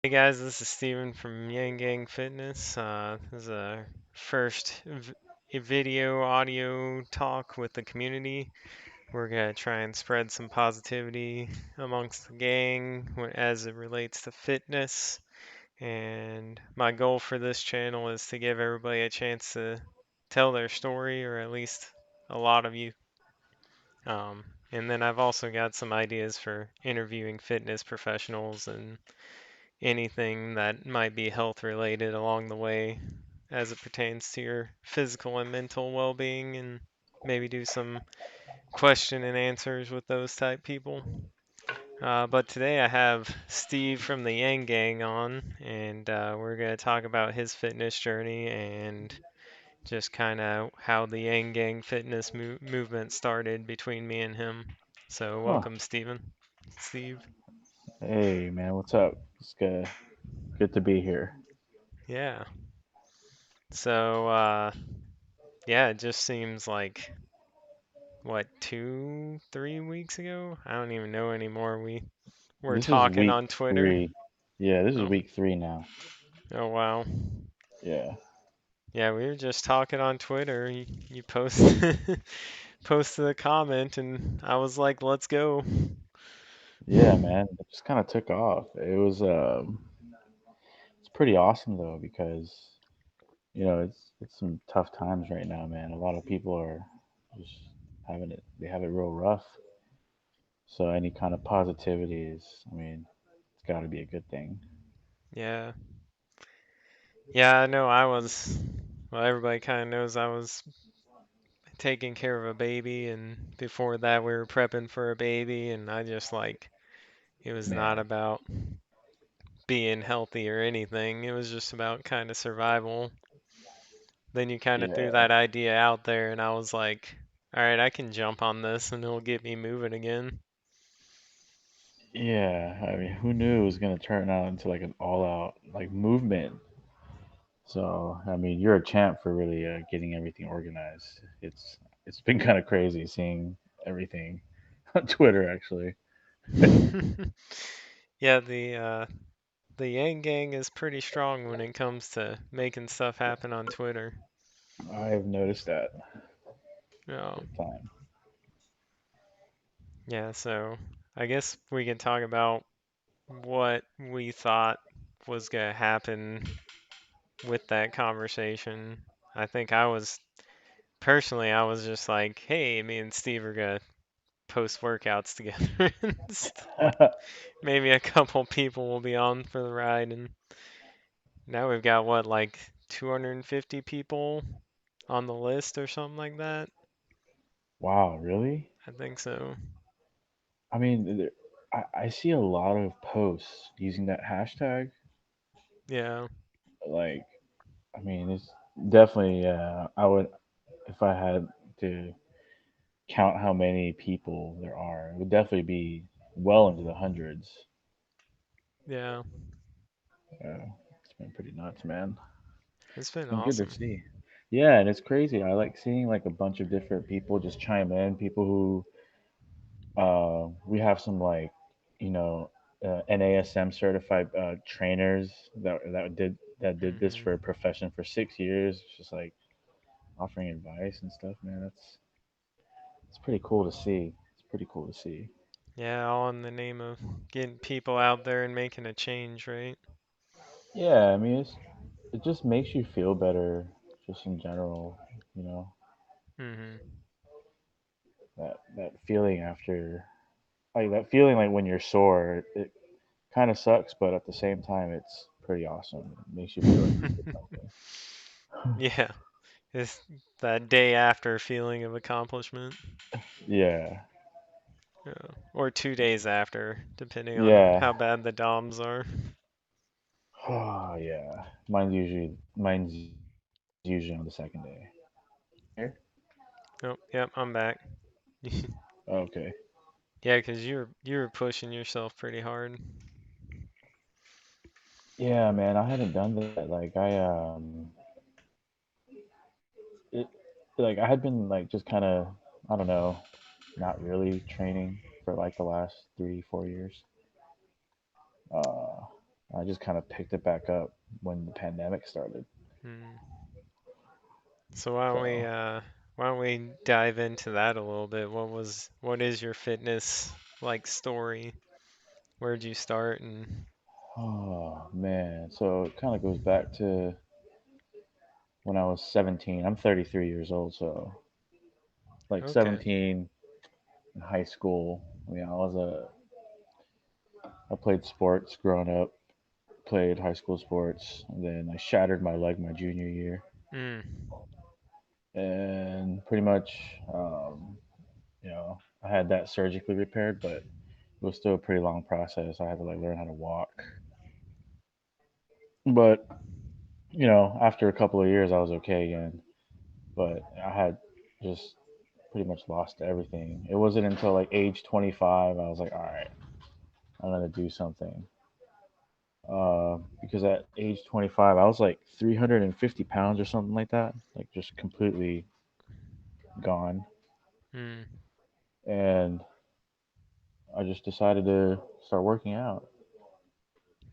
Hey guys, this is Steven from Yang Gang Fitness. This is a first video audio talk with the community. We're gonna try and spread some positivity amongst the gang as it relates to fitness. And my goal for this channel is to give everybody a chance to tell their story, or at least a lot of you. And then I've also got some ideas for interviewing fitness professionals and anything that might be health related along the way as it pertains to your physical and mental well being, and maybe do some question and answers with those type people. But today I have Steve from the Yang Gang on, and we're going to talk about his fitness journey and just kind of how the Yang Gang fitness movement started between me and him. So, Huh. welcome, Steven. Steve. Hey man, what's up? It's good to be here. Yeah. So, yeah, it just seems like what, 3 weeks ago? I don't even know anymore. We were This is talking week on Twitter. 3. Yeah, this is Oh, week 3 now. oh wow. Yeah. Yeah, we were just talking on Twitter. You posted posted a comment, and I was like, "Let's go." Yeah, man. It just kind of took off. It's pretty awesome though because it's some tough times right now, man. A lot of people are just they have it real rough. So any kind of positivity I mean, it's got to be a good thing. Yeah, yeah. I know. I was. Well, everybody kind of knows I was taking care of a baby, and before that, we were prepping for a baby, and I just like it was not Man. about being healthy or anything. It was just about kind of survival. Then you kind of threw Yeah. that idea out there, and I was like, all right, I can jump on this and it'll get me moving again. Yeah, I mean, who knew it was gonna turn out into like an all-out like movement. So, I mean, you're a champ for really getting everything organized. It's been kind of crazy seeing everything on Twitter, actually. Yeah, the Yang Gang is pretty strong when it comes to making stuff happen on Twitter. I've noticed that Oh, big time. yeah, so I guess we can talk about what we thought was gonna happen with that conversation. I think personally, I was just like, hey, me and Steve are gonna post workouts together and stuff. Maybe a couple people will be on for the ride, and now we've got what, like 250 people on the list or something like that. Wow, really? I think so. I mean, I see a lot of posts using that hashtag. Yeah. Like, I mean, it's definitely, I would, if I had to count how many people there are, it would definitely be well into the hundreds. Yeah. It's been pretty nuts, man. It's It's been been good to awesome. see. Yeah, and it's crazy. I like seeing like a bunch of different people just chime in. People who we have some like you know NASM certified trainers that did this for a Hmm. profession for 6 years. Just like offering advice and stuff, man. It's pretty cool to see. It's pretty cool to see. Yeah, all in the name of getting people out there and making a change, right? Yeah, I mean it just makes you feel better, just in general. You know Hmm. that feeling after like that feeling like when you're sore. It kind of sucks, but at the same time, it's pretty awesome. It makes you feel like you did something. Yeah, it's that day after feeling of accomplishment. Yeah, Yeah. Or 2 days after, depending on yeah. how bad the DOMs are. Oh yeah. Mine's usually on the second day. Here. Oh, yep, I'm back. Okay. Yeah, 'cause you were pushing yourself pretty hard. Yeah, man. I hadn't done that. It like I had been like just kind of I don't know, not really training for like the last 3 4 years. Uh, I just kind of picked it back up when the pandemic started. Mm. So why don't we So, uh why don't we dive into that a little bit? What is your fitness like story? Where'd you start and oh man, so it kind of goes back to when I was 17. I'm 33 years old, so like okay. 17 in high school. I played sports growing up, played high school sports, and then I shattered my leg my junior year, Mm. and pretty much, you know, I had that surgically repaired, but it was still a pretty long process. I had to like learn how to walk, but after a couple of years, I was okay again. But I had just pretty much lost everything. It wasn't until like age 25 I was like, all right, I'm gonna do something. Because at age 25, I was like 350 pounds or something like that, like just completely gone. Mm. And I just decided to start working out.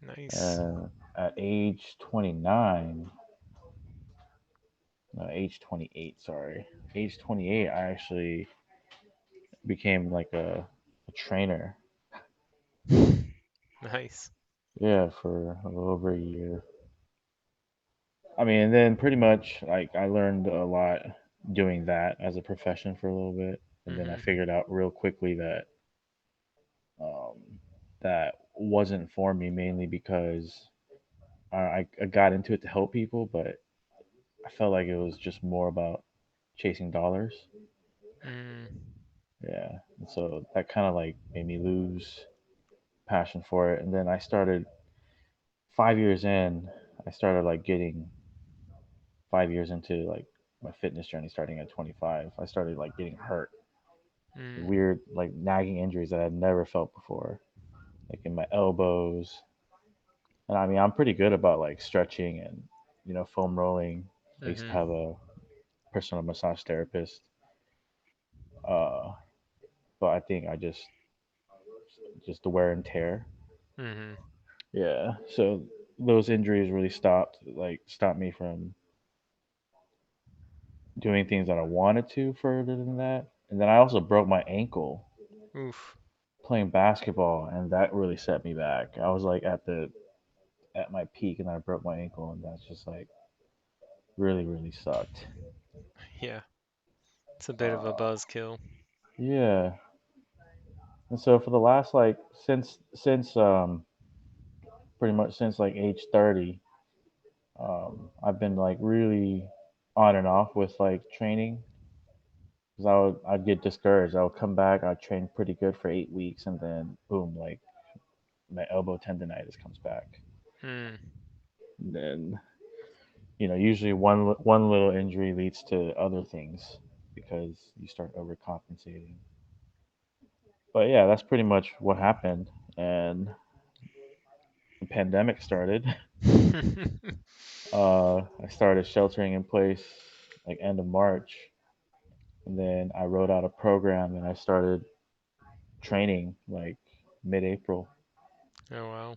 Nice. And at age 29, no, age 28, sorry, age 28, I actually became like a trainer. Nice. Yeah, for a little over a year. I mean, and then pretty much like I learned a lot doing that as a profession for a little bit, and then I Mhm. figured out real quickly that that wasn't for me mainly because I got into it to help people, but I felt like it was just more about chasing dollars. Mm. Yeah, and so that kind of like made me lose passion for it, and then I started 5 years in. I started like getting 5 years into like my fitness journey, starting at 25. I started like getting hurt, Mm. weird like nagging injuries that I'd never felt before, like in my elbows. And I mean, I'm pretty good about like stretching and foam rolling. I used to Mhm. have a personal massage therapist, uh, but I think I just the wear and tear. Mhm. Yeah, so those injuries really stopped me from doing things that I wanted to further than that. And then I also broke my ankle Oof. playing basketball, and that really set me back. I was like at my peak, and I broke my ankle, and that's just like really sucked. Yeah. It's a bit of a Uh, buzzkill. yeah, and so for the last like since pretty much since like age 30, I've been like really on and off with like training because I'd get discouraged. I would come back, I'd train pretty good for 8 weeks, and then boom, like my elbow tendonitis comes back. Mm. And then usually one little injury leads to other things because you start overcompensating. But yeah, that's pretty much what happened. And the pandemic started. I started sheltering in place like end of March, and then I wrote out a program and I started training like mid-April. Oh wow.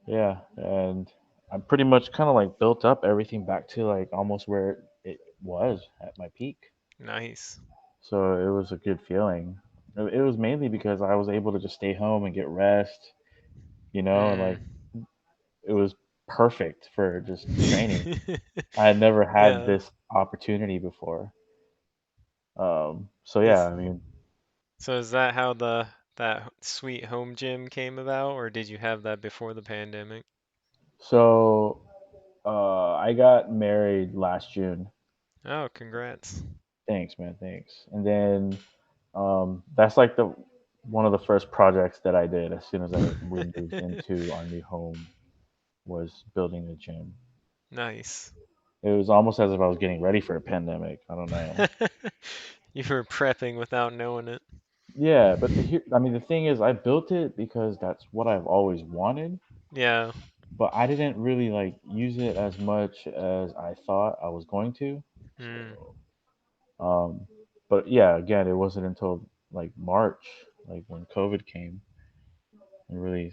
Yeah, and I pretty much kind of like built up everything back to like almost where it was at my peak. Nice. So it was a good feeling. It was mainly because I was able to just stay home and get rest, and Mm. like it was perfect for just training. I had never had Yeah. this opportunity before. So yeah, Is I mean, so is that how that sweet home gym came about, or did you have that before the pandemic? so I got married last June. Oh, congrats. Thanks, man. Thanks. And then that's like the one of the first projects that I did as soon as we moved into our new home was building a gym. Nice. It was almost as if I was getting ready for a pandemic. I don't know. You were prepping without knowing it. Yeah, but I mean, the thing is, I built it because that's what I've always wanted, Yeah. but I didn't really like use it as much as I thought I was going to. Mm. So, but yeah, again, it wasn't until like March, like when COVID came and really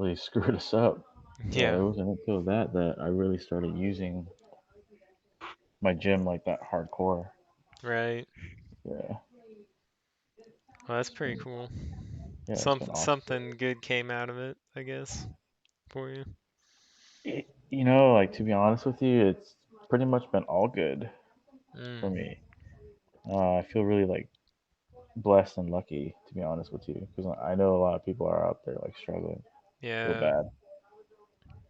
really screwed us up. But it Yeah, wasn't until that I really started using my gym like that hardcore. right. Yeah, Well, that's it's pretty been cool. yeah, it's been Something awesome. something good came out of it, I guess, for you. Like to be honest with you, it's pretty much been all good for Mm, me. I feel really like blessed and lucky to be honest with you because I know a lot of people are out there like struggling real yeah. bad.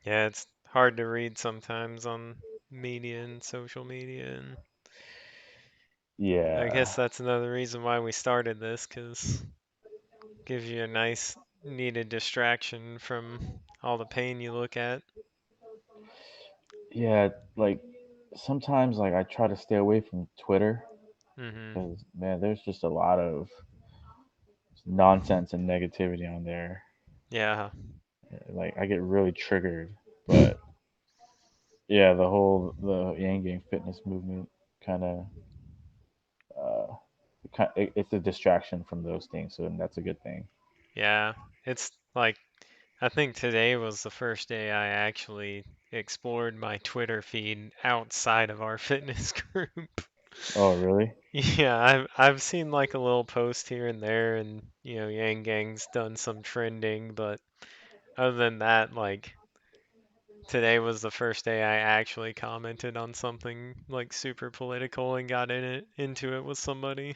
Yeah, it's hard to read sometimes on media and social media, and I Yeah, guess that's another reason why we started this, 'cause gives you a nice needed distraction from all the pain you look at. yeah. Like sometimes like I try to stay away from Twitter Mhm. because man, there's just a lot of nonsense and negativity on there. Yeah. Like I get really triggered, but yeah, the Yang Gang fitness movement kind of uh, it's a distraction from those things, so that's a good thing. Yeah. It's like I think today was the first day I actually explored my Twitter feed outside of our fitness group. Oh, really? Yeah, I've seen like a little post here and there, and Yang Gang's done some trending, but other than that, like today was the first day I actually commented on something like super political and got into it with somebody.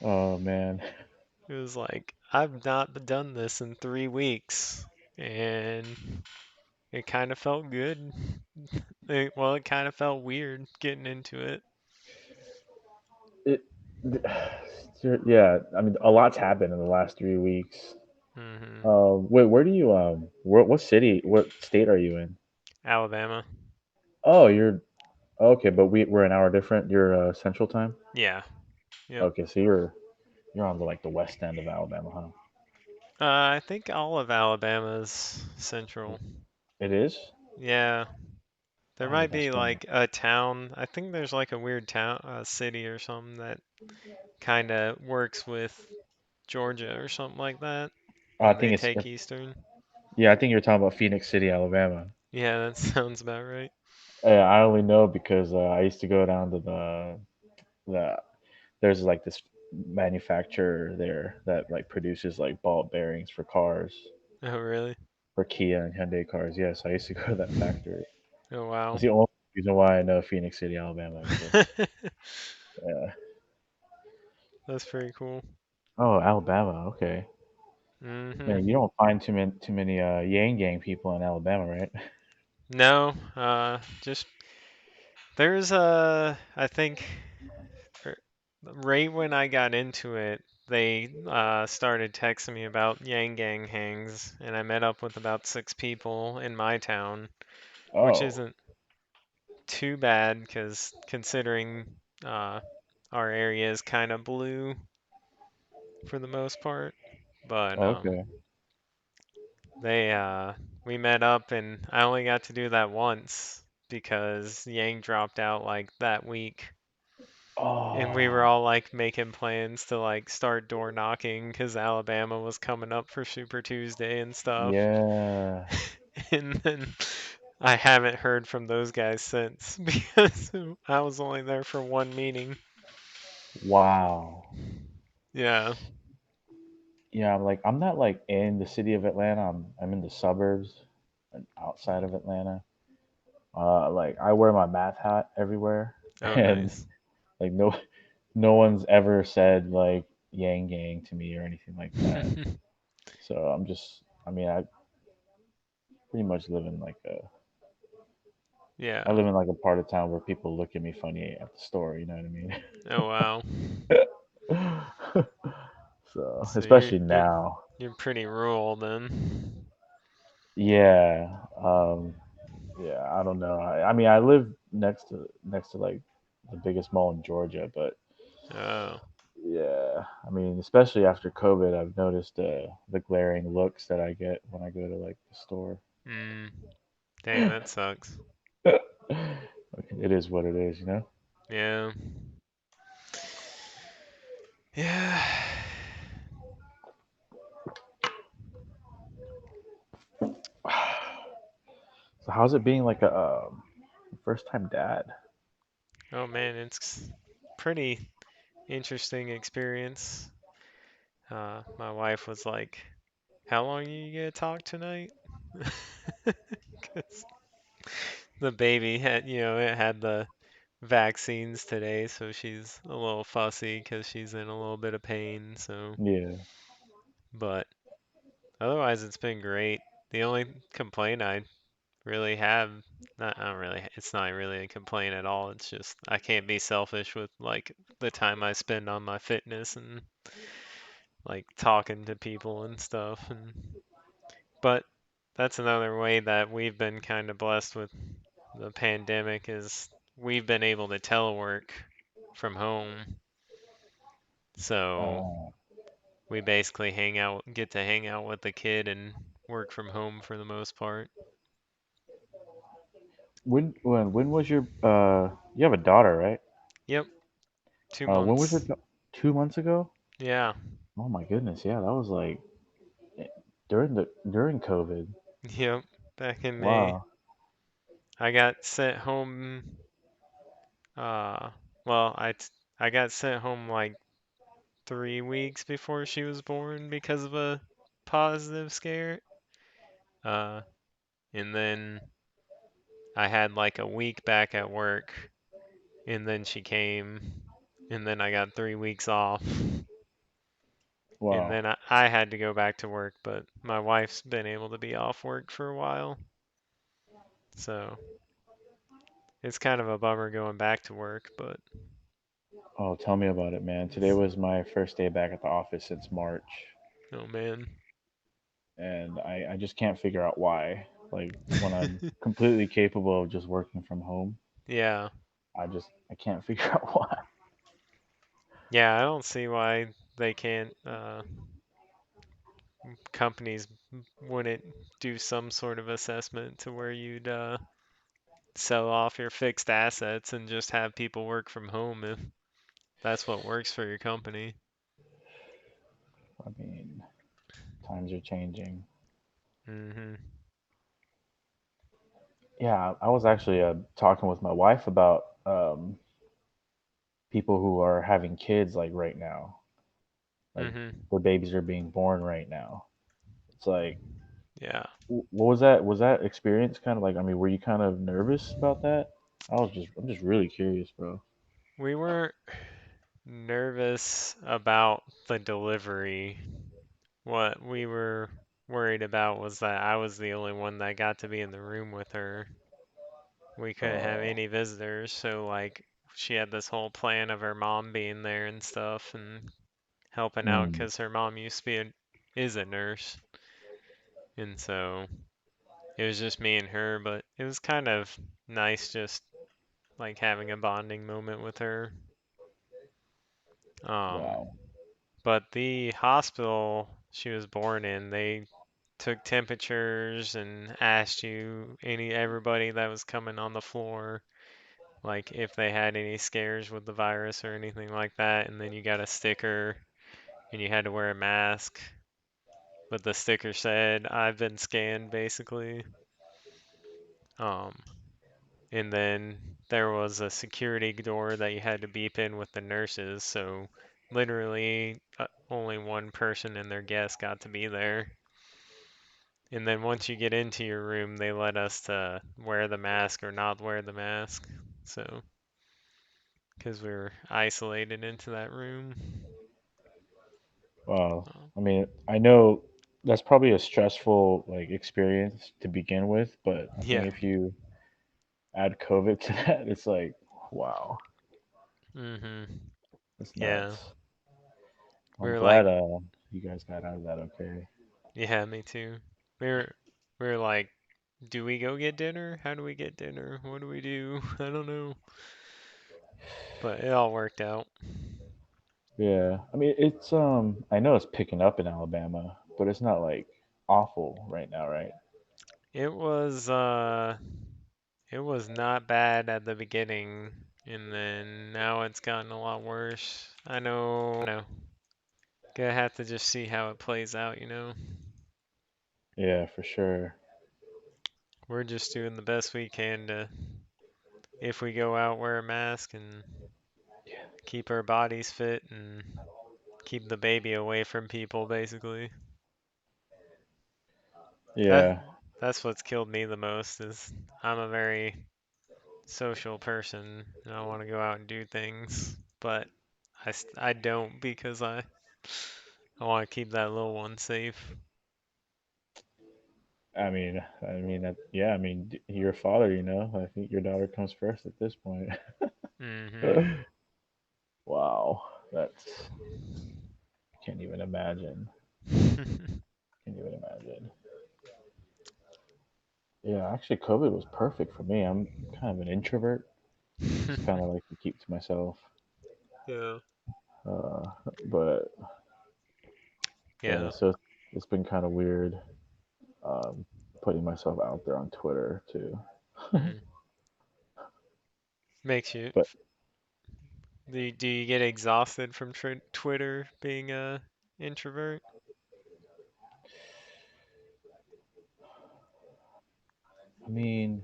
Oh man. It was like I've not done this in 3 weeks, and it kind of felt good. Well, it kind of felt weird getting into it. It, yeah. I mean, a lot's happened in the last 3 weeks. Hmm. Wait, where do you what city, what state are you in? Alabama. Oh, you're okay, but we're an hour different. You're Central Time. Yeah. Yep. Okay, so you're on the like the west end of Alabama, huh? I think all of Alabama's central. It is. Yeah. There Oh, might that's be funny. like a town. I think there's like a weird town, city or something that kind of works with Georgia or something like that, I and think they it's take Eastern. yeah. I think you're talking about Phoenix City, Alabama. Yeah, that sounds about right. I only know because I used to go down to the there's like this manufacturer there that like produces like ball bearings for cars Oh, really? for Kia and Hyundai cars. Yes, I used to go to that factory. Oh, wow. That's the only reason why I know Phoenix City, Alabama exists. Yeah. That's pretty cool. Oh, Alabama. Okay. Man, you Hmm. don't find too many Yang Gang people in Alabama, right? No, just there's I think er, right when I got into it, they started texting me about Yang Gang hangs, and I met up with about 6 people in my town, which Oh, isn't too bad because considering uh, our area is kind of blue for the most part. But okay. they we met up, and I only got to do that once because Yang dropped out like that week. And we were Oh, all like making plans to like start door knocking because Alabama was coming up for Super Tuesday and stuff. yeah. And then I haven't heard from those guys since because I was only there for one meeting. Wow. Yeah. Yeah, I'm not like in the city of Atlanta. I'm in the suburbs and outside of Atlanta. Like I wear my math hat everywhere, Oh, and nice. like no one's ever said like Yang Gang to me or anything like that. So I mean, I pretty much live in like I Yeah. live in like a part of town where people look at me funny at the store. You know what I mean? Oh, wow. So So especially now, you're pretty rural then. yeah, yeah. I don't know. I mean, I live next to like the biggest mall in Georgia, but Oh. yeah, I mean, especially after COVID, I've noticed the glaring looks that I get when I go to like the store. Mm. Dang, that sucks. It is what it is, you know. Yeah. Yeah. So how's it being like a first time dad? Oh man, it's pretty interesting experience. My wife was like, "How long are you gonna talk tonight?" 'Cause the baby had, it had the vaccines today, so she's a little fussy because she's in a little bit of pain. So, Yeah. but otherwise, it's been great. The only complaint I really have, I don't really, it's not really a complaint at all. It's just I can't be selfish with like the time I spend on my fitness and like talking to people and stuff. But that's another way that we've been kind of blessed with the pandemic is we've been able to telework from home. So Uh, we basically get to hang out with the kid and work from home for the most part. when was your you have a daughter, right? Yep, two When was your months. 2 months ago? Yeah, Oh my goodness, yeah, that was like eh, during COVID. yep. Back in May, Wow. I got sent home. Uh, well, I got sent home like 3 weeks before she was born because of a positive scare. Uh, and then I had like a week back at work, and then she came, and then I got 3 weeks off, and Wow. then I had to go back to work, but my wife's been able to be off work for a while, so it's kind of a bummer going back to work, but Oh, tell me about it, man. Today was my first day back at the office since March, oh man. and I just can't figure out why. Like when I'm completely capable of just working from home, Yeah. I can't figure out why. Yeah, I don't see why they can't companies wouldn't do some sort of assessment to where you'd sell off your fixed assets and just have people work from home if that's what works for your company. I mean, times are changing. Mhm. Yeah, I was actually talking with my wife about people who are having kids like right now, like Mhm. their babies are being born right now. It's like, Yeah. what was that? Was that experience kind of like? I mean, were you kind of nervous about that? I'm just really curious, bro. We weren't nervous about the delivery. What we were worried about was that I was the only one that got to be in the room with her. We couldn't have Oh, any visitors, so like she had this whole plan of her mom being there and stuff and helping out mm, because her mom used to be is a nurse, and so it was just me and her. But it was kind of nice just like having a bonding moment with her. Um, wow. but the hospital she was born in, they took temperatures and asked everybody that was coming on the floor like if they had any scares with the virus or anything like that, and then you got a sticker and you had to wear a mask, but the sticker said I've been scanned basically. Um, and then there was a security door that you had to beep in with the nurses, so literally only one person and their guest got to be there. And then once you get into your room, they let us to wear the mask or not wear the mask. So, because we were isolated into that room. Wow. Um, I mean, I know that's probably a stressful like experience to begin with, but I think yeah. if you add COVID to that, it's like, wow, Mhm. it's Yeah. nuts. We I'm were glad like, you guys got out of that okay. yeah, me too. We were we were like, do we go get dinner? How do we get dinner? What do we do? I don't know. But it all worked out. Yeah, I mean it's I know it's picking up in Alabama, but it's not like awful right now, right? It was uh it was not bad at the beginning and then now it's gotten a lot worse. I know. Gonna have to just see how it plays out. Yeah, for sure. we're just doing the best we can to, if we go out, wear a mask and keep our bodies fit and keep the baby away from people, basically. That Yeah, that's what's killed me the most is I'm a very social person and I want to go out and do things, but I don't because I want to keep that little one safe. yeah, I mean, you're a father, you know. I think your daughter comes first at this point. Mhm. Wow, that's can't even imagine. Can't even imagine. Yeah, actually, COVID was perfect for me. I'm kind of an introvert. Just kind of like to keep to myself. Yeah. Uh, but yeah, Yeah. so it's been kind of weird um, putting myself out there on Twitter too. Mm. Makes you But do you get exhausted from Twitter being a introvert? I mean,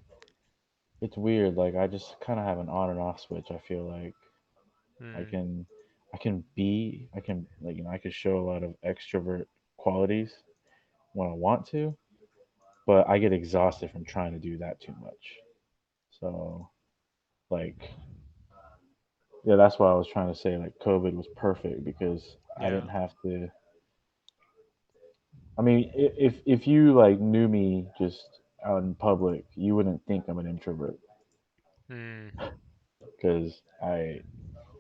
it's weird. Like I just kind of have an on and off switch. I feel like I Mm. can, I can like I can show a lot of extrovert qualities when I want to, but I get exhausted from trying to do that too much. So like yeah, that's why I was trying to say like COVID was perfect because I Yeah. didn't have to. I mean, if you like knew me just out in public, you wouldn't think I'm an introvert Mm. because I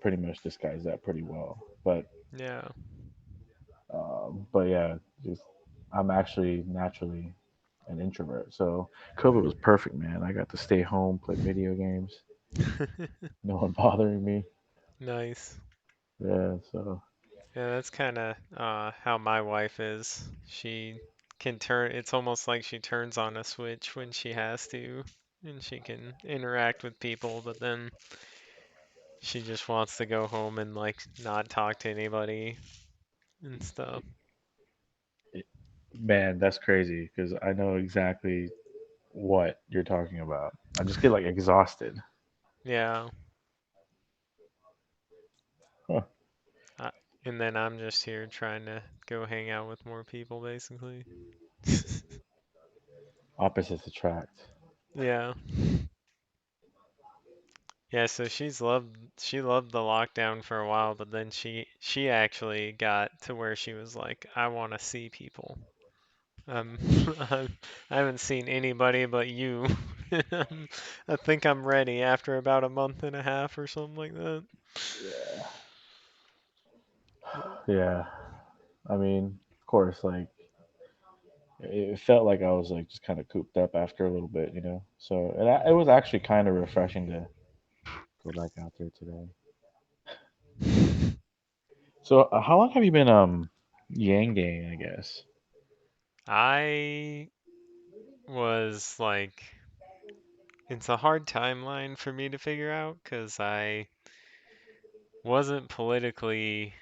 pretty much disguise that pretty well. Yeah. But yeah, just I'm actually naturally an introvert. So COVID was perfect, man. I got to stay home, play video games, no one bothering me. Nice. Yeah, so Yeah, that's kind of how my wife is. She can turn, it's almost like she turns on a switch when she has to, and she can interact with people, but then she just wants to go home and like not talk to anybody and stuff. man, that's crazy because I know exactly what you're talking about. I just get like exhausted. Yeah. Huh. I, and then I'm just here trying to go hang out with more people, basically. Opposites attract. Yeah. Yeah, so she loved the lockdown for a while, but then she actually got to where she was like, I want to see people. Um, I haven't seen anybody but you. I think I'm ready after about a month and a half or something like that. Yeah. Yeah. I mean, of course, like it felt like I was like just kind of cooped up after a little bit, you know. So it was actually kind of refreshing to go back out there today. So how long have you been yang gang? I guess I was like, it's a hard timeline for me to figure out because I wasn't politically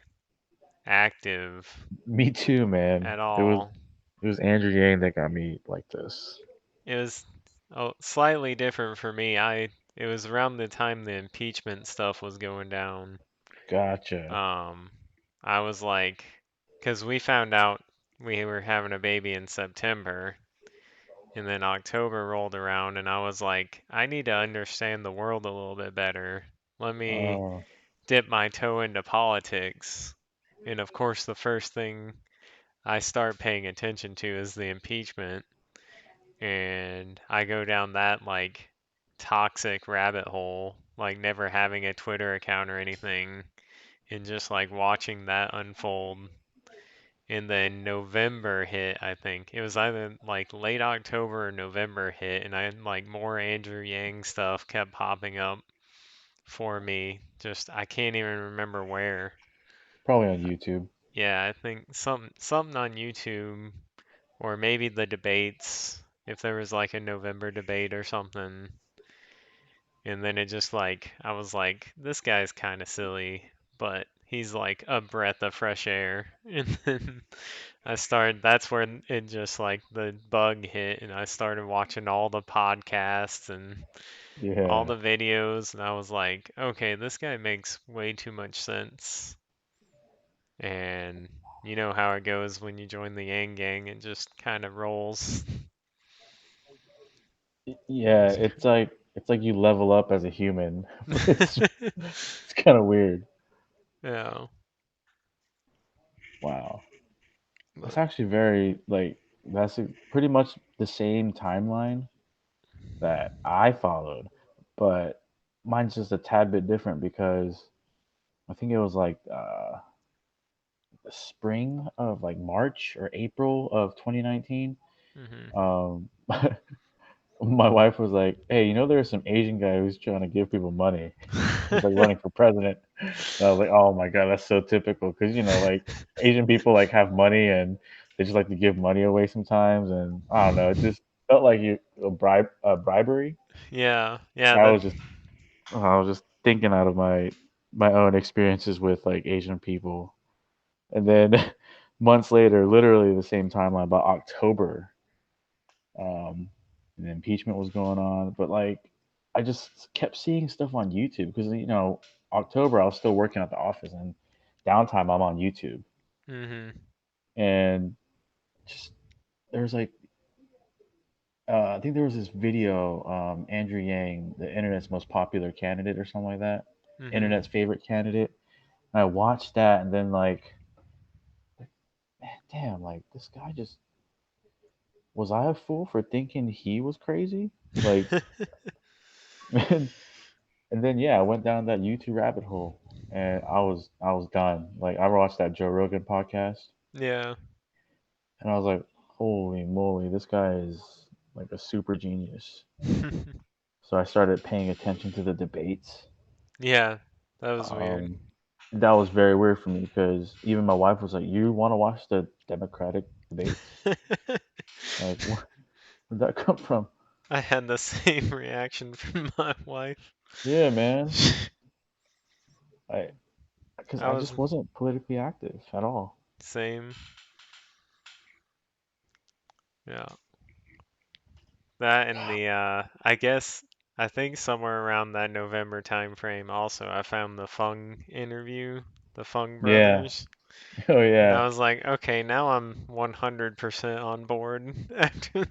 active me too, man. at all. It was Andrew Yang that got me like this. It was slightly different for me. It was around the time the impeachment stuff was going down. Gotcha. Um, I was like, because we found out we were having a baby in September, and then October rolled around, and I was like, I need to understand the world a little bit better. Let me Oh, dip my toe into politics. And of course, the first thing I start paying attention to is the impeachment. And I go down that like toxic rabbit hole, like never having a Twitter account or anything, and just like watching that unfold. And then November hit, I think. It was either like late October or November hit, and I like more Andrew Yang stuff kept popping up for me. Just I can't even remember where. probably on YouTube. Yeah, I think something on YouTube or maybe the debates if there was like a November debate or something. And then it just like I was like this guy's kind of silly, but he's like a breath of fresh air. And then that's where it just like the bug hit, and I started watching all the podcasts and all Yeah. the videos, and I was like, okay, this guy makes way too much sense. And you know how it goes when you join the Yang Gang, it just kind of rolls. Yeah, it's like you level up as a human. It's kind of weird. Yeah, Wow. That's but actually very like pretty much the same timeline that I followed, but mine's just a tad bit different because I think it was like the spring of like March or April of 2019. mhm. My wife was like, "Hey, there's some Asian guy who's trying to give people money. He's like running for president." And I was like, "Oh my god, that's so typical." Because like Asian people like have money and they just like to give money away sometimes, and I don't know, it just felt like bribery. Yeah, yeah, I that was just I was just thinking out of my own experiences with like Asian people, and then months later, literally the same timeline, about October, um, and impeachment was going on. But like, I just kept seeing stuff on YouTube because October I was still working at the office, and downtime I'm on YouTube, mhm. and just there's like I think there was this video, Andrew Yang, the internet's most popular candidate or something like that, Mhm. internet's favorite candidate. And I watched that, and then man, damn, like this guy just was I a fool for thinking he was crazy? Like, and then yeah, I went down that YouTube rabbit hole, and I was done. Like I watched that Joe Rogan podcast, Yeah. and I was like, holy moly, this guy is like a super genius. So I started paying attention to the debates. Yeah, that was weird. Um, that was very weird for me because even my wife was like, "You want to watch the Democratic debates? Like, where'd that come from?" I had the same reaction from my wife. Yeah, man. I because I I was just wasn't politically active at all. same. Yeah. That and the I guess I think somewhere around that November time frame also I found the Fung interview, the Fung Yeah. brothers. Oh And yeah. I was like, okay, now I'm 100% on board after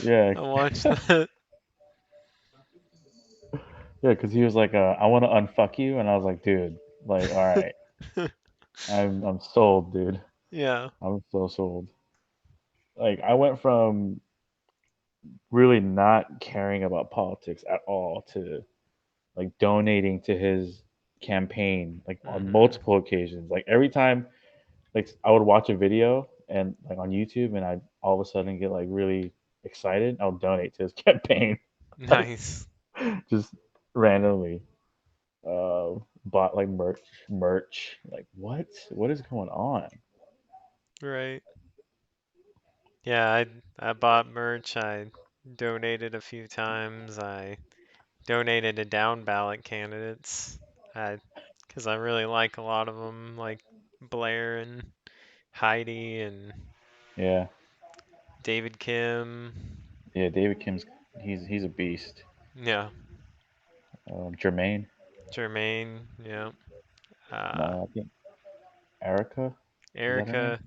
Yeah. I watched that. Yeah, because he was like, "I want to unfuck you," and I was like, "Dude, like, all right, I'm sold, dude. Yeah. I'm so sold." Like, I went from really not caring about politics at all to like donating to his campaign like on Mhm. multiple occasions. Like every time like I would watch a video and like on YouTube and I all of a sudden get like really excited, I'll donate to his campaign. Like Nice. just randomly. Bought like merch. Like what is going on? Right. Yeah, I bought merch. I donated a few times. I donated to down ballot candidates. I because I really like a lot of them, like Blair and Heidi and Yeah. David Kim. Yeah, David Kim's he's a beast. Yeah, Jermaine, Jermaine. Yeah. Uh, no, I think Erica, is that her name? Erica.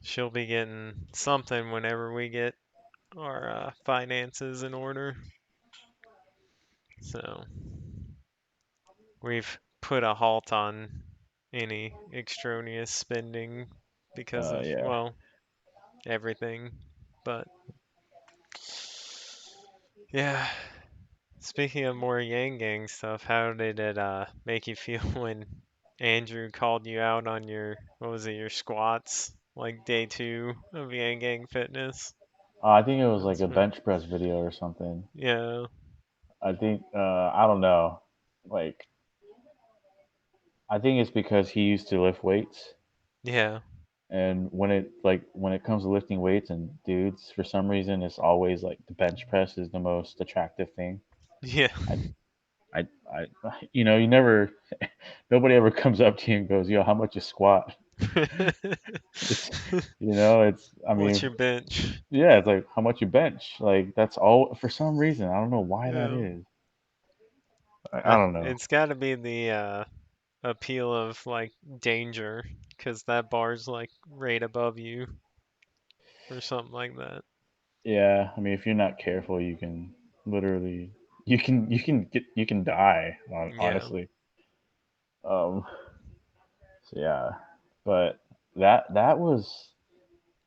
She'll be getting something whenever we get our finances in order. So we've put a halt on any extraneous spending because of, Yeah. well, everything. But yeah, speaking of more Yang Gang stuff, how did it make you feel when Andrew called you out on your, what was it, your squats, like day two of Yang Gang Fitness? I think it was like That's a what, bench press video or something. yeah, I think I don't know. Like I think it's because he used to lift weights, yeah, and when it comes to lifting weights and dudes, for some reason, it's always like the bench press is the most attractive thing. yeah, I I, you never, nobody ever comes up to you and goes, "Yo, how much you squat?" It's, it's. I What's mean, your bench? yeah, it's like how much you bench. Like that's all for some reason. I don't know why that Yeah. is. I don't know. It's got to be the appeal of like danger, 'cause that bar's like right above you or something like that. Yeah, I mean, if you're not careful, you can literally, you can die. Yeah. Honestly. Um. So yeah, but that was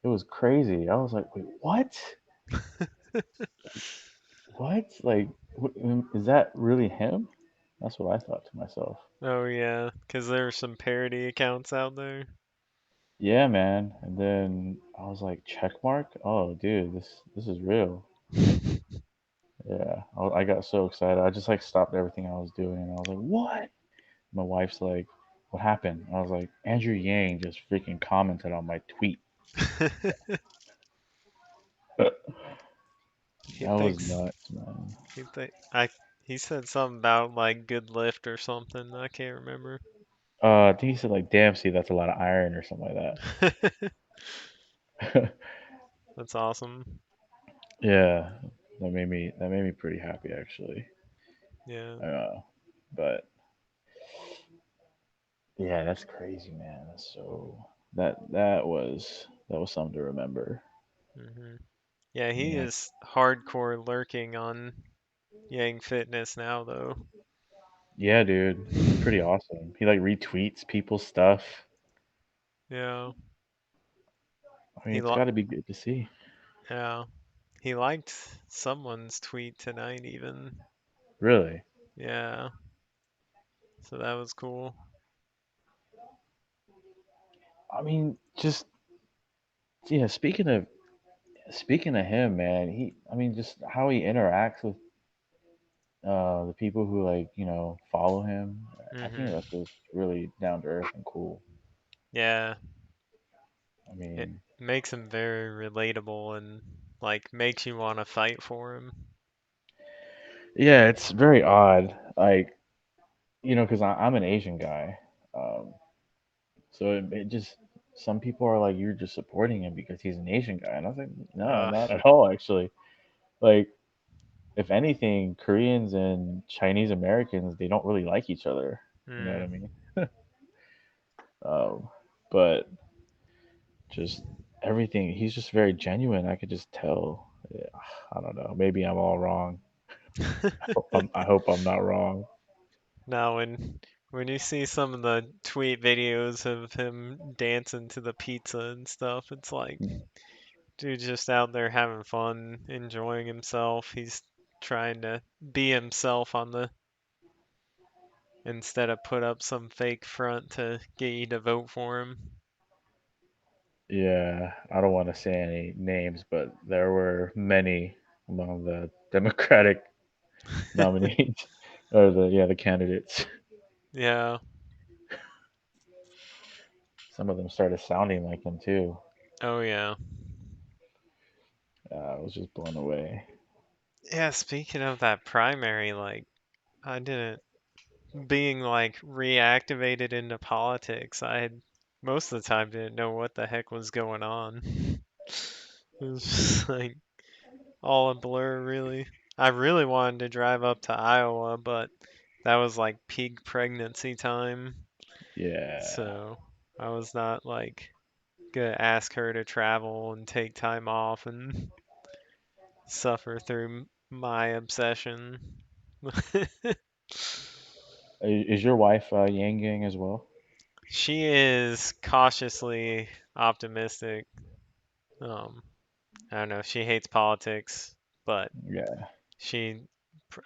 it was crazy. I was like, wait, what? What? Like, is that really him? That's what I thought to myself. Oh yeah, 'cause there are some parody accounts out there. Yeah, man. And then I was like, check mark? Oh, dude, this is real. Yeah, I got so excited. I just like stopped everything I was doing, and I was like, what? My wife's like, what happened? I was like, Andrew Yang just freaking commented on my tweet. That He was thinks nuts, man. he think I he said something about like good lift or something. I can't remember. I think he said like, damn, see, that's a lot of iron or something like that. That's awesome. Yeah, that made me pretty happy actually. Yeah. Uh, but yeah, that's crazy, man. That was something to remember. hmm Yeah, he Yeah, is hardcore lurking on Yang Fitness now though. yeah, dude, he's pretty awesome. He like retweets people's stuff. Yeah. I mean, He it's li got to be good to see. yeah. He liked someone's tweet tonight even. Really. Yeah. So that was cool. I mean, just yeah. Speaking of him, man, I mean, just how he interacts with the people who like follow him. I think hmm that's just really down to earth and cool. Yeah. I It mean, makes him very relatable and like makes you want to fight for him. yeah, it's very odd. Like, because I'm an Asian guy, um, so it just some people are like, you're just supporting him because he's an Asian guy, and I was like, no, Uh, not at all, actually. Like, if anything, Koreans and Chinese Americans they don't really like each other. You know what I mm, mean? Um, but just everything, he's just very genuine. I could just tell. Yeah, I don't know. Maybe I'm all wrong. I hope I'm not wrong. Now when you see some of the tweet videos of him dancing to the pizza and stuff, it's like dude just out there having fun, enjoying himself. He's trying to be himself on the instead of put up some fake front to get you to vote for him. Yeah, I don't want to say any names, but there were many among the Democratic nominees or the candidates. Yeah. Some of them started sounding like him too. Oh yeah. I was just blown away. Yeah, speaking of that primary, like I didn't being like reactivated into politics, I had most of the time didn't know what the heck was going on. It was just like all a blur, really. I really wanted to drive up to Iowa, but that was like peak pregnancy time, Yeah, so I was not like gonna ask her to travel and take time off and suffer through my obsession. is your wife Yang Gang as well? She is cautiously optimistic. Um, I don't know. She hates politics, but Yeah. she,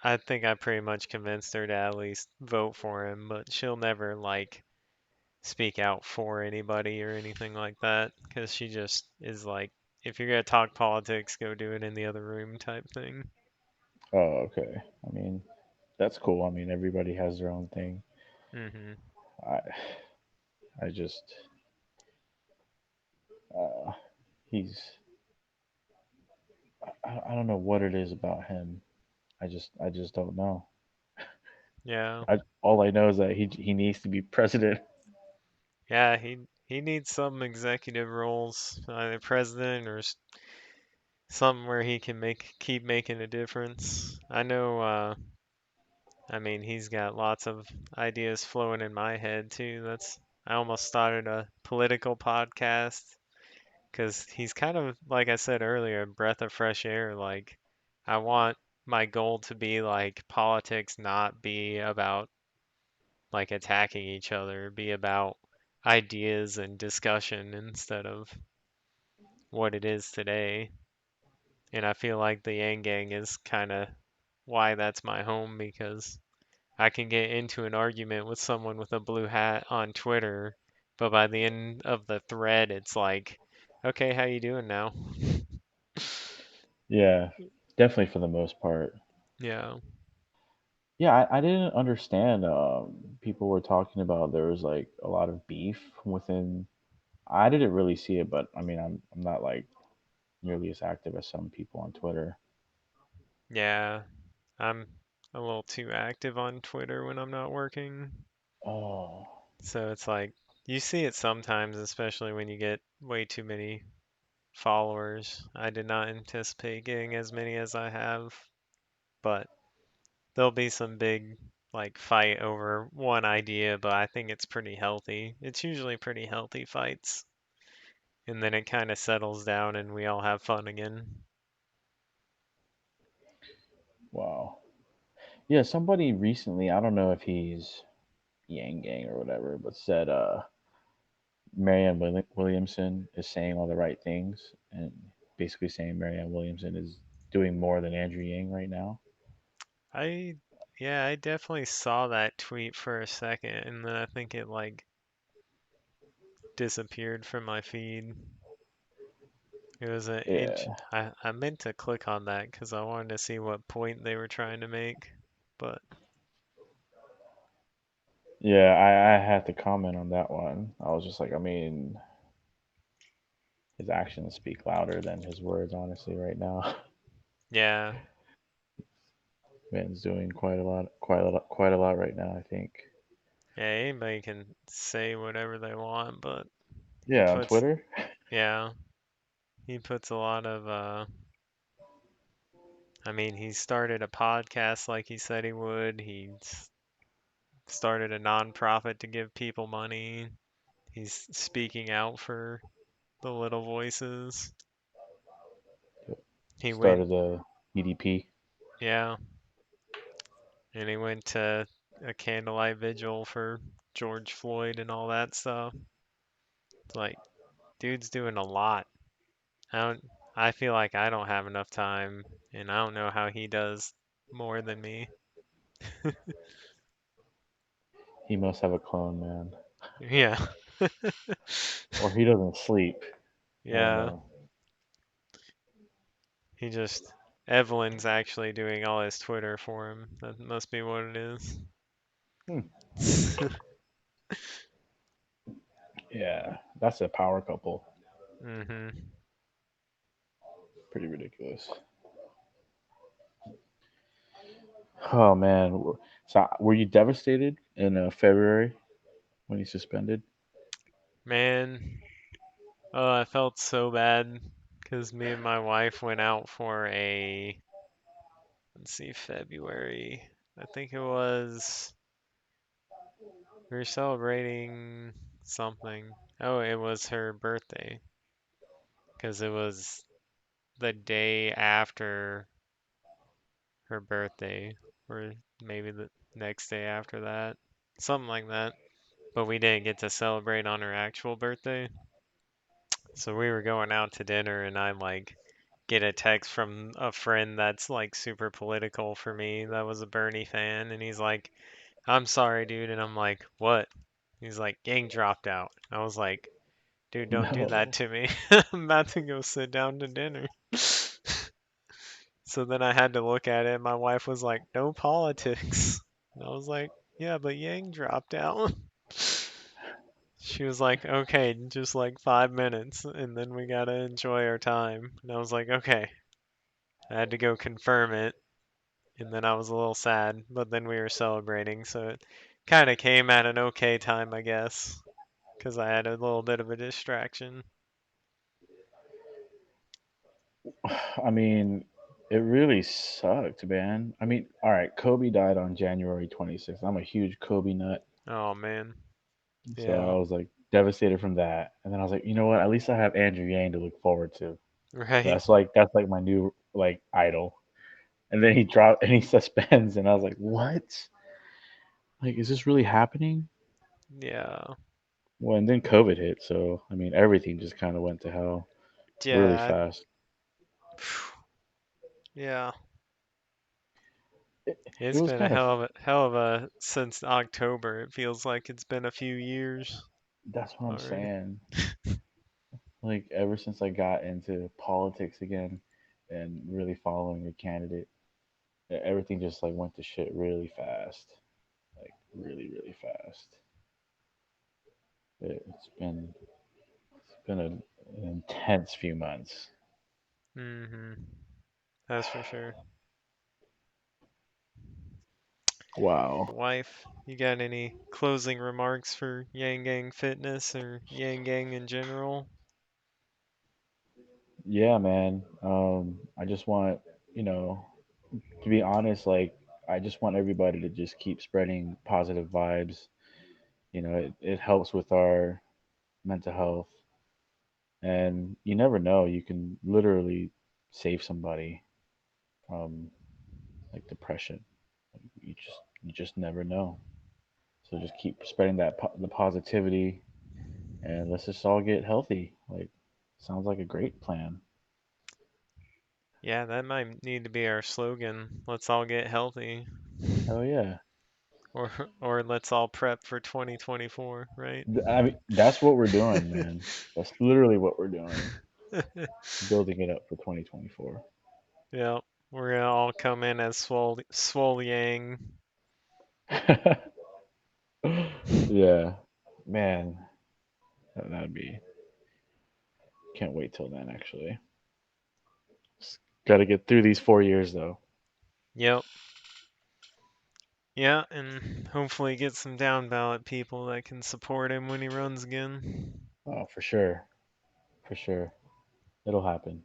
I think I pretty much convinced her to at least vote for him, but she'll never like speak out for anybody or anything like that because she just is like, if you're gonna talk politics, go do it in the other room type thing. Oh, okay. I mean, that's cool. I mean, everybody has their own thing. hmm I I just uh, he's I don't know what it is about him. I just don't know. Yeah. All I know is that he needs to be president. Yeah, he needs some executive roles, either president or something where he can keep making a difference. I know I mean, he's got lots of ideas flowing in my head too. I almost started a political podcast because he's kind of, like I said earlier, a breath of fresh air. Like, I want my goal to be like politics not be about like attacking each other, be about ideas and discussion instead of what it is today. And I feel like the Yang Gang is kind of why that's my home because I can get into an argument with someone with a blue hat on Twitter, but by the end of the thread, it's like, okay, how you doing now? Yeah, definitely for the most part. Yeah, Yeah, I didn't understand. People were talking about there was like a lot of beef within. I didn't really see it, but I mean, I'm not like nearly as active as some people on Twitter. yeah. I'm a little too active on Twitter when I'm not working. Oh, So it's like, you see it sometimes, especially when you get way too many followers. I did not anticipate getting as many as I have, but there'll be some big like fight over one idea, but I think it's pretty healthy. It's usually pretty healthy fights, and then it kind of settles down and we all have fun again. wow. Yeah, somebody recently, I don't know if he's Yang Gang or whatever, but said Williamson is saying all the right things and basically saying Marianne Williamson is doing more than Andrew Yang right now. I Yeah, I definitely saw that tweet for a second, and then I think it like disappeared from my feed. It was an inch. Yeah, I meant to click on that because I wanted to see what point they were trying to make, but yeah, I had to comment on that one. I was just like, I mean, his actions speak louder than his words, honestly, right now. yeah, Man's doing quite a lot right now, I think. yeah, anybody can say whatever they want, but he Yeah, on puts, Twitter. yeah, he puts a lot of, I mean, he started a podcast like he said he would. Started a nonprofit to give people money. He's speaking out for the little voices. He went, Started the EDP. yeah, and he went to a candlelight vigil for George Floyd and all that stuff. It's like, dude's doing a lot. I don't, I feel like I don't have enough time, and I don't know how he does more than me. He must have a clone, man. Yeah. Or he doesn't sleep. I don't Yeah. know. He just Evelyn's actually doing all his Twitter for him. That must be what it is. Hmm. Yeah, that's a power couple. Mhm. Pretty ridiculous. Oh man. So were you devastated in February when he suspended? Man, oh, I felt so bad because me and my wife went out for let's see, February. I think it was, we were celebrating something. Oh, it was her birthday because it was the day after her birthday, or maybe the next day after that, something like that. But we didn't get to celebrate on her actual birthday. So we were going out to dinner, and I like get a text from a friend that's like super political for me that was a Bernie fan, and he's like, "I'm sorry, dude," and I'm like, "What?" He's like, "Gang dropped out." I was like, "Dude, don't do that No. to me. I'm about to go sit down to dinner." So then I had to look at it. My wife was like, "No politics." And I was like, "Yeah, but Yang dropped out." She was like, "Okay, just like 5 minutes, and then we gotta enjoy our time." And I was like, "Okay." I had to go confirm it, and then I was a little sad, but then we were celebrating, so it kind of came at an okay time, I guess, because I had a little bit of a distraction. I mean, it really sucked, man. I mean, all right, Kobe died on January 26th. I'm a huge Kobe nut, Oh man, so I yeah, was like devastated from that. And then I was like, you know what? At least I have Andrew Yang to look forward to. right, That's like my new like idol. And then he dropped and he suspends, and I was like, what? Like, is this really happening? yeah, Well, and then COVID hit, so I mean, everything just kind of went to hell really yeah, fast. yeah. It It's was been a kind of hell of a since October. It feels like it's been a few years That's what I'm already. saying. Like ever since I got into politics again and really following a candidate, everything just like went to shit really fast. Like really fast. It's been an intense few months. Hmm. That's for sure. Wow. Wife, you got any closing remarks for Yang Gang Fitness or Yang Gang in general? Yeah, man. I just want, you know, to be honest, like I just want everybody to just keep spreading positive vibes. It helps with our mental health, and you never know, you can literally save somebody from like depression. You just never know. So just keep spreading the positivity, and let's just all get healthy. Like, sounds like a great plan. Yeah, that might need to be our slogan. Let's all get healthy. Hell yeah. Or or let's all prep for 2024, right? I mean, that's what we're doing, man. That's literally what we're doing. Building it up for 2024. Yep. We're gonna all come in as swole Yang. Yeah, man, that'd be. Can't wait till then. Actually, got to get through these 4 years though. Yep. Yeah, and hopefully get some down ballot people that can support him when he runs again. Oh, for sure, for sure, it'll happen.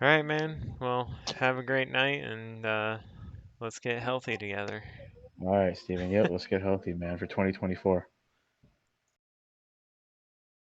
All right, man. Well, have a great night and let's get healthy together. All right, Steven. Yep, let's get healthy, man, for 2024.